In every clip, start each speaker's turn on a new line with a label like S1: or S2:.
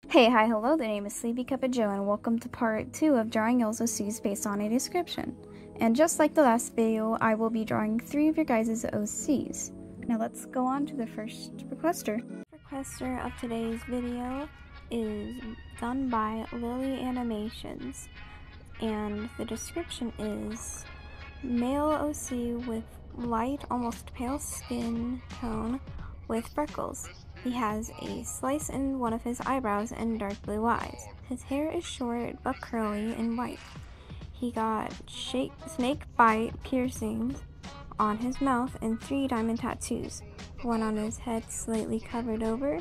S1: Hey, hi, hello, the name is Pt.2 and welcome to part 2 of drawing y'all's OCs based on a description. And just like the last video, I will be drawing 3 of your guys' OCs. Now let's go on to the first requester. The requester of today's video is done by LilyAnimations, and the description is male OC with light, almost pale skin tone with freckles. He has a slice in one of his eyebrows and dark blue eyes. His hair is short but curly and white. He got snake bite piercings on his mouth and 3 diamond tattoos. 1 on his head slightly covered over,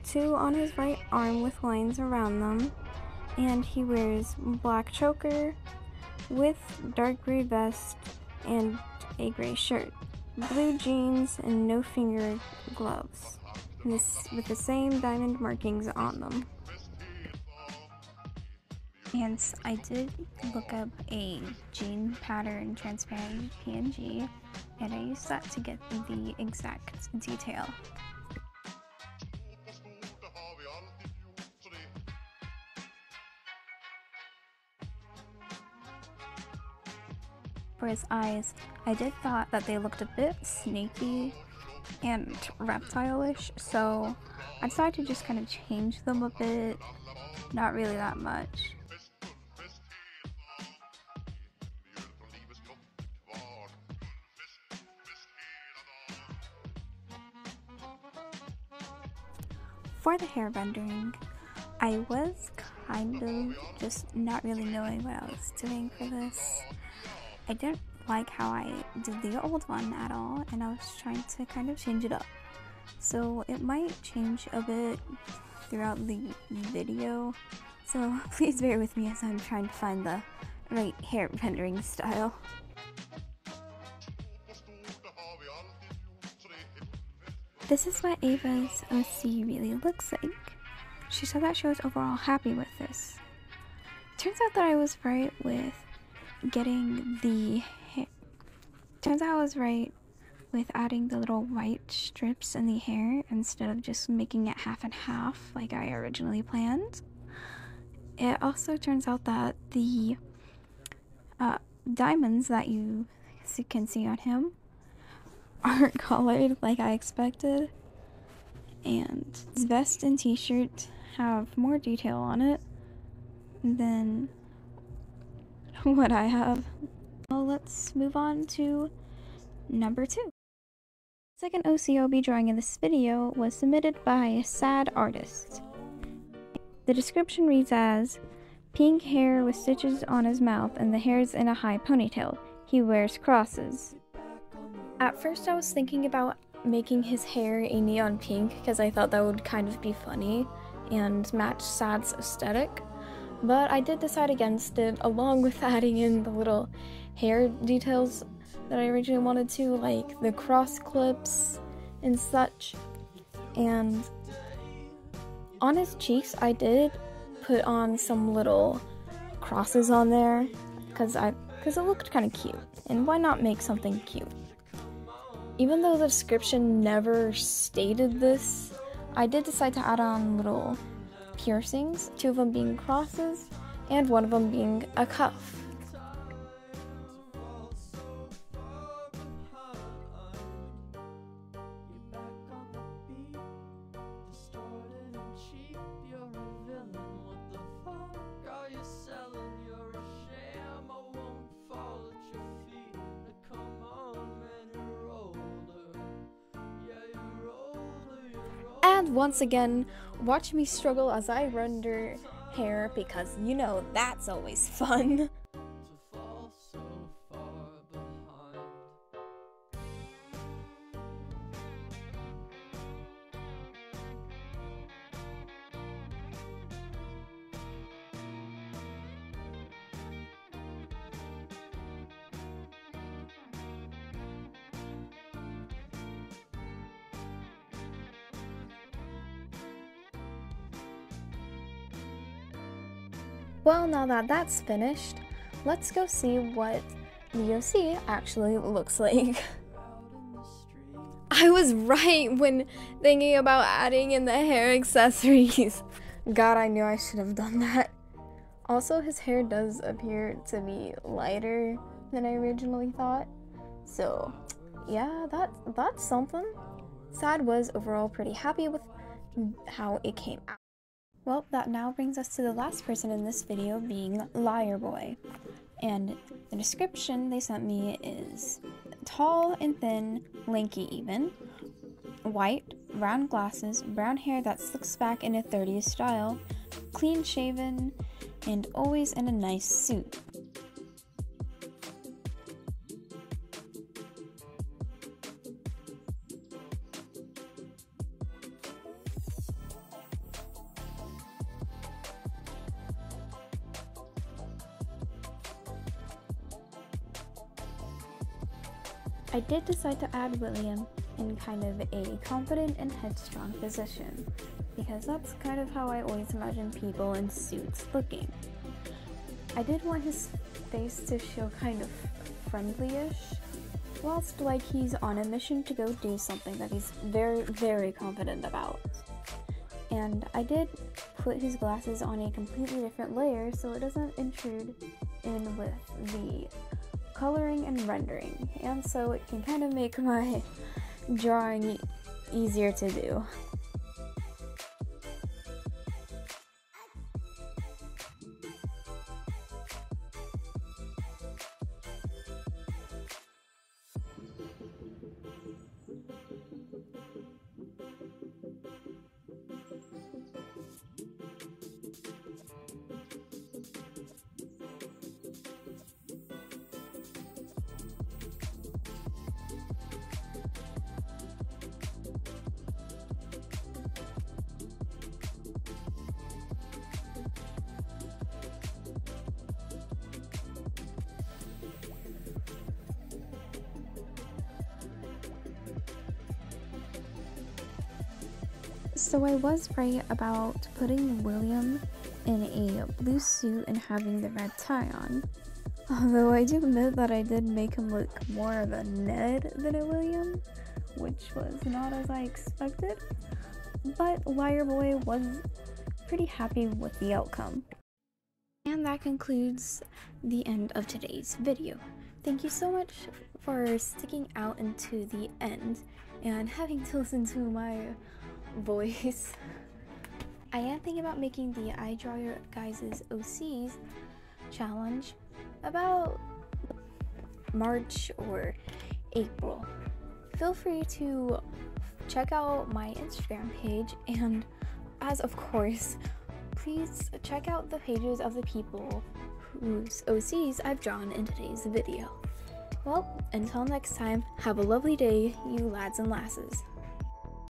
S1: 2 on his right arm with lines around them, and he wears black choker with dark gray vest and a gray shirt, blue jeans, and no finger gloves. With the same diamond markings on them. And I did look up a gene pattern transparent PNG, and I used that to get the exact detail. For his eyes, I did thought that they looked a bit snaky and reptile-ish, so I decided to just kind of change them a bit, not really that much. For the hair rendering, I was kind of just not really knowing what I was doing for this. I didn't like how I did the old one at all, and I was trying to kind of change it up. So it might change a bit throughout the video, so please bear with me as I'm trying to find the right hair rendering style. This is what Ava's OC really looks like. She said that she was overall happy with this. Turns out that I was right with getting the hair. Turns out I was right with adding the little white strips in the hair instead of just making it half and half like I originally planned. It also turns out that the diamonds that you can see on him aren't colored like I expected, and his vest and t-shirt have more detail on it than what I have. Well, let's move on to number 2. The second OC I'll be drawing in this video was submitted by Sadsatirist. The description reads as, pink hair with stitches on his mouth and the hair's in a high ponytail. He wears crosses. At first I was thinking about making his hair a neon pink because I thought that would kind of be funny and match Sad's aesthetic. But I did decide against it, along with adding in the little hair details that I originally wanted to, like the cross clips and such. And on his cheeks, I did put on some little crosses on there because it looked kind of cute. And why not make something cute? Even though the description never stated this, I did decide to add on little piercings, 2 of them being crosses, and 1 of them being a cuff. And once again, watch me struggle as I render hair because you know that's always fun. Well, now that that's finished, let's go see what the OC actually looks like. I was right when thinking about adding in the hair accessories. God, I knew I should have done that. Also, his hair does appear to be lighter than I originally thought. So, yeah, that's something. Sad was overall pretty happy with how it came out. Well, that now brings us to the last person in this video, being Lieboy. And the description they sent me is tall and thin, lanky even, white, brown glasses, brown hair that slicks back in a 30s style, clean shaven, and always in a nice suit. I did decide to add William in kind of a confident and headstrong position, because that's kind of how I always imagine people in suits looking. I did want his face to show kind of friendly-ish, whilst like he's on a mission to go do something that he's very, very confident about. And I did put his glasses on a completely different layer so it doesn't intrude in with the coloring and rendering, and so it can kind of make my drawing easier to do. So I was right about putting William in a blue suit and having the red tie on. Although I do admit that I did make him look more of a Ned than a William, which was not as I expected. But Lieboy was pretty happy with the outcome. And that concludes the end of today's video. Thank you so much for sticking out into the end and having to listen to my voice. I am thinking about making the I Draw Your Guys' OCs challenge about March or April. Feel free to check out my Instagram page, and as of course, please check out the pages of the people whose OCs I've drawn in today's video. Well, until next time, have a lovely day, you lads and lasses.